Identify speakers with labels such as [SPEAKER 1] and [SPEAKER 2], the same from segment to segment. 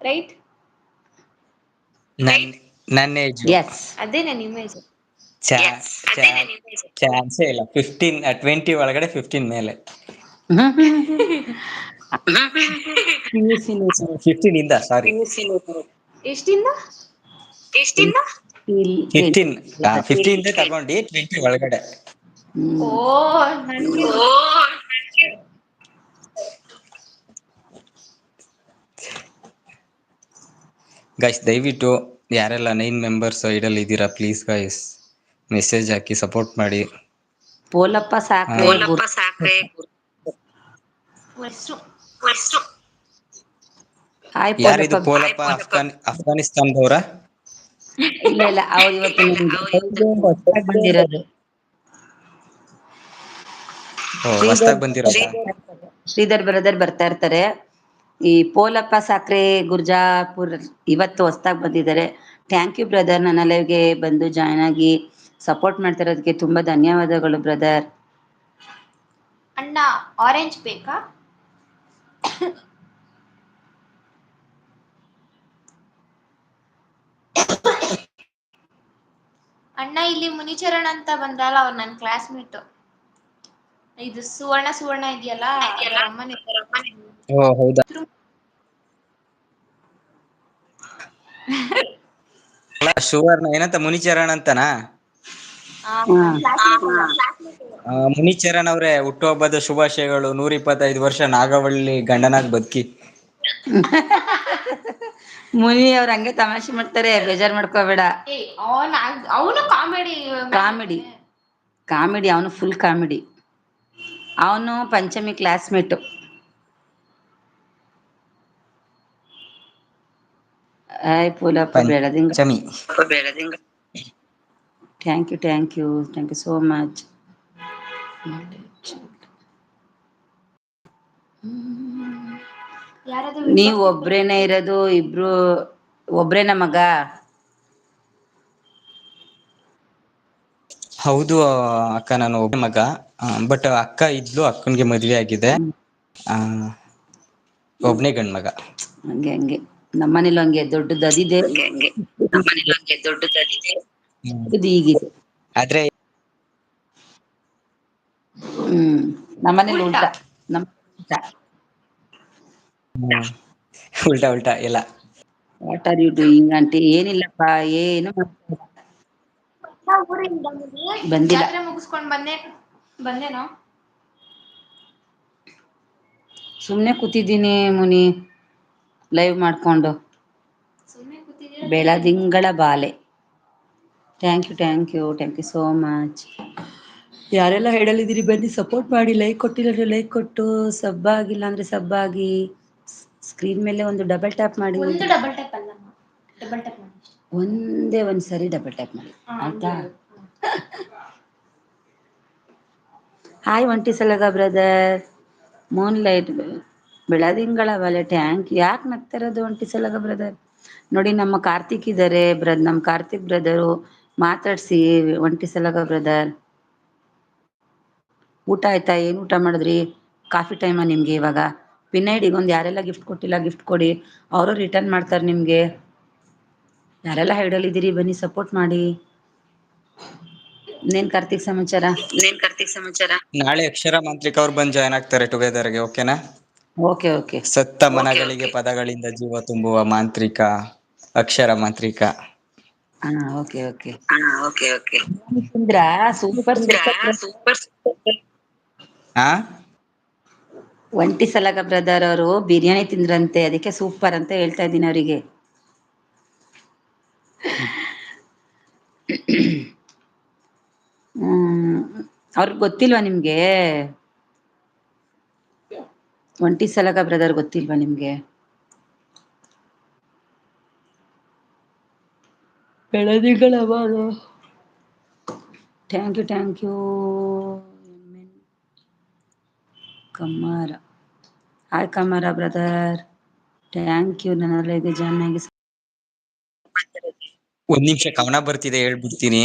[SPEAKER 1] Right?
[SPEAKER 2] ನನ್ನ age
[SPEAKER 1] S, ಅದೇ ನನ್ನ ಇಮೇಜ್.
[SPEAKER 2] ಚಾನ್ಸೇ ಇಲ್ಲ. 20 ಒಳಗಡೆ 15 ಮೇಲೆ.
[SPEAKER 1] PUC
[SPEAKER 2] 15 ಇಂದ ಸಾರಿ.
[SPEAKER 1] ಎಷ್ಟಿಂದ?
[SPEAKER 2] 15 ತಗೊಂಡು 20 ಒಳಗಡೆ.
[SPEAKER 1] ಓ ನನ್ಗೆ
[SPEAKER 2] ಗೈಸ್ ದಯವಿಟ್ಟು ಯಾರೆಲ್ಲ 9 ಮೆಂಬರ್ಸ್ ಐಡಲ್ ಇದ್ದೀರಾ please guys message hockey support ಮಾಡಿ.
[SPEAKER 3] ಪೋಲಪ್ಪ ಸಾಕ್ರೆ ಹಾಯ್
[SPEAKER 2] ಯಾರಿದು
[SPEAKER 3] ಪೋಲಪ್ಪ.
[SPEAKER 2] ಪೋಲಪ್ಪ? ಅಫ್ಘಾನಿಸ್ತಾನದವರ?
[SPEAKER 3] ಇಲ್ಲ ಅವ್ರು ಇವತ್ತು ಹೊಸ್ದಾಗ್ ಬಂದಿರೋದು.
[SPEAKER 2] ಹೊಸ್ದಾಗ್ ಬಂದಿರೋದಾ?
[SPEAKER 3] ಶ್ರೀಧರ್ ಬ್ರದರ್ ಬರ್ತಾ ಇರ್ತಾರೆ. ಈ ಪೋಲಪ್ಪ ಸಾಕ್ರೆ ಗುರ್ಜಾಪುರ್ ಇವತ್ತು ಹೊಸ್ದಾಗ್ ಬಂದಿದ್ದಾರೆ. ಥ್ಯಾಂಕ್ ಯು ಬ್ರದರ್, ನನ್ನ ಲೈವ್ಗೆ ಬಂದು ಜಾಯ್ನ್ ಆಗಿ ಸಪೋರ್ಟ್ ಮಾಡ್ತಿರೋದಕ್ಕೆ ತುಂಬಾ ಧನ್ಯವಾದಗಳು ಬ್ರದರ್.
[SPEAKER 1] ಅಣ್ಣ ಆರೆಂಜ್ ಬೇಕಾ? ಅಣ್ಣ ಇಲ್ಲಿ ಮುನಿಚರಣ್ ಅಂತ ಬಂದ್ರಲ್ಲ, ಅವ್ರು ನನ್ನ ಕ್ಲಾಸ್ಮೇಟ್. ಇದು ಸುವರ್ಣ ಇದೆಯಲ್ಲ ಅದರ ಅಮ್ಮನೇ.
[SPEAKER 2] ಓ ಹೌದಾ? ಸುವರ್ಣ ಏನಂತ ಮುನಿಚರಣ್ ಅಂತನಾ? ಮುನಿಚರಣ್ ಅವ್ರೆ ಹುಟ್ಟುಹಬ್ಬದ ಶುಭಾಶಯಗಳು. 125 ವರ್ಷ ನಾಗವಳ್ಳಿ ಗಂಡನಾಗ್ ಬದುಕಿ.
[SPEAKER 3] ಮುನಿ ಅವ್ರು ಹಂಗೆ ತಮಾಷೆ ಮಾಡ್ತಾರೆ, ಬೇಜಾರ್ ಮಾಡ್ಕೋಬೇಡ.
[SPEAKER 1] ಅವನು
[SPEAKER 3] ಕಾಮಿಡಿ ಅವನು ಫುಲ್ ಕಾಮಿಡಿ. ಅವನು ಪಂಚಮಿ ಕ್ಲಾಸ್ಮೇಟು. ಹಾಯ್ ಪೋಲಪ್ಪ ಬೆಳದಿಂಗ. Thank you so much. ನೀವು ಒಬ್ರೇನೇ ಇರೋದು? ಇಬ್ರು ಒಬ್ರೇನ ಮಗ?
[SPEAKER 2] ಹೌದು ಅಕ್ಕ, ನಾನು ಒಬ್ಬ ಮಗ. ಬಟ್ ಅಕ್ಕ ಇದ್ಲು, ಅಕ್ಕನ್ಗೆ ಮದ್ವೆ ಆಗಿದೆ. ಒಬ್ನೇ ಗಂಡ್ ಮಗ.
[SPEAKER 3] ಹಂಗೆ ನಮ್ಮನೇಲೂ ಹಂಗೆ ದೊಡ್ಡದು ಅದಿದೆ. ಹೀಗಿದೆ
[SPEAKER 2] ಆದ್ರೆ
[SPEAKER 3] ನಮ್ಮನೇಲಿ ಉಲ್ಟಾ.
[SPEAKER 2] ಉಲ್ಟಾ ಎಲ್ಲ.
[SPEAKER 3] What are you doing aunty? ಏನಿಲ್ಲಪ್ಪ, ಏನು ಬಂದಿಲ್ಲ.
[SPEAKER 1] ಜಾತ್ರೆ ಮುಗಿಸ್ಕೊಂಡ್ ಬಂದೇನೋ.
[SPEAKER 3] ಸುಮ್ನೆ ಕೂತಿದ್ದೀನಿ ಮುನಿ, ಲೈವ್ ಮಾಡ್ಕೊಂಡು. ಬೆಳದಿಂಗಳ ಬಾಲೆ. Thank you so much. ಯಾರೆಲ್ಲ ಹೇಳಲಿದ್ದೀರಿ ಬನ್ನಿ ಸಪೋರ್ಟ್ ಮಾಡಿ. ಲೈಕ್ ಕೊಟ್ಟಿಲ್ಲ ಲೈಕ್ ಕೊಟ್ಟು, ಸಬ್ ಆಗಿಲ್ಲ ಅಂದ್ರೆ ಸಬ್ ಆಗಿ. ಸ್ಕ್ರೀನ್ ಮೇಲೆ ಒಂದು ಡಬಲ್ ಟ್ಯಾಪ್ ಮಾಡಿ. ಒಂದೇ ಒಂದ್ಸರಿ ಡಬಲ್ ಟ್ಯಾಪ್ ಮಾಡಿ ಆಯ್ತಾ? ಹಾಯ್ ಒಂಟಿ ಸಲಗ ಬ್ರದರ್. ಮೂನ್ ಲೈಟ್ ಬೆಳದಿಂಗಳ ಬಲೆ. ಟ್ಯಾಂಕ್. ಯಾಕೆ ನಗ್ತಿರೋದು ಒಂಟಿ ಸಲಗ ಬ್ರದರ್? ನೋಡಿ ನಮ್ಮ ಕಾರ್ತಿಕ್ ಇದ್ದಾರೆ, ನಮ್ಮ ಕಾರ್ತಿಕ್ ಬ್ರದರು ಮಾತಾಡ್ಸಿ. ಒಂಟಿ ಸಲಗ ಬ್ರದರ್ ಊಟ ಆಯ್ತಾ? ಏನು ಊಟ ಮಾಡಿದ್ರಿ? ಕಾಫಿ ಟೈಮಾ ನಿಮ್ಗೆ ಇವಾಗ? ಪಿನ್ನೈಡಿಗೊಂದು ಯಾರೆಲ್ಲ ಗಿಫ್ಟ್ ಕೊಟ್ಟಿಲ್ಲ ಗಿಫ್ಟ್ ಕೊಡಿ, ಅವರು ರಿಟರ್ನ್ ಮಾಡ್ತಾರೆ ನಿಮ್ಗೆ. ಯಾರೆಲ್ಲ ಐಡಲ್ ಬನ್ನಿ ಸಪೋರ್ಟ್ ಮಾಡಿ. ಇನ್ನೇನ್ ಕಾರ್ತಿಕ್ ಸಮಾಚಾರ?
[SPEAKER 2] ನಾಳೆ ಅಕ್ಷರ ಮಾಂತ್ರಿಕ ಅವ್ರು ಬಂದು ಜಾಯ್ನ್ ಆಗ್ತಾರೆ ಟುಗೆದರ್ಗೆ. ಓಕೆನಾ?
[SPEAKER 3] ಓಕೆ.
[SPEAKER 2] ಸತ್ತ ಮನಗಳಿಗೆ ಪದಗಳಿಂದ ಜೀವ ತುಂಬುವ ಮಾಂತ್ರಿಕ, ಅಕ್ಷರ ಮಾಂತ್ರಿಕ.
[SPEAKER 3] ಓಕೆ. ಸೂಪರ್ ಒಂಟಿ ಸಲಗ ಬ್ರದರ್ ಅವರು ಬಿರಿಯಾನಿ ತಿಂದ್ರಂತೆ, ಅದಕ್ಕೆ ಸೂಪರ್ ಅಂತ ಹೇಳ್ತಾ ಇದ್ದೀನಿ ಅವರಿಗೆ. ಅವ್ರಿಗೆ ಗೊತ್ತಿಲ್ವಾ ನಿಮ್ಗೆ? ಒಂಟಿ ಸಲಗ ಬ್ರದರ್ ಗೊತ್ತಿಲ್ವಾ ನಿಮ್ಗೆ? ಬೆಳದಿಂಗಳ ಬಾಲೆ. ಥ್ಯಾಂಕ್ ಯು ಕಮ್ಮಾರ. ಹಾಯ್ ಕಮ್ಮಾರ ಬ್ರದರ್, ಥ್ಯಾಂಕ್ ಯು ನನ್ನ ಲೈವ್ಗೆ ಜಾಯ್ನ್ ಆಗಿ.
[SPEAKER 2] ಒಂದ್ ನಿಮಿಷ ಕವನ ಬರ್ತಿದೆ, ಹೇಳ್ಬಿಡ್ತೀನಿ,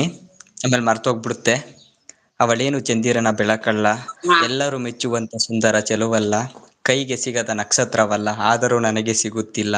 [SPEAKER 2] ಆಮೇಲೆ ಮರ್ತೋಗ್ಬಿಡುತ್ತೆ. ಅವಳೇನು ಚಂದಿರನ ಬೆಳಕಲ್ಲ, ಎಲ್ಲರೂ ಮೆಚ್ಚುವಂತ ಸುಂದರ ಚೆಲುವಲ್ಲ, ಕೈಗೆ ಸಿಗದ ನಕ್ಷತ್ರವಲ್ಲ, ಆದರೂ ನನಗೆ ಸಿಗುತ್ತಿಲ್ಲ.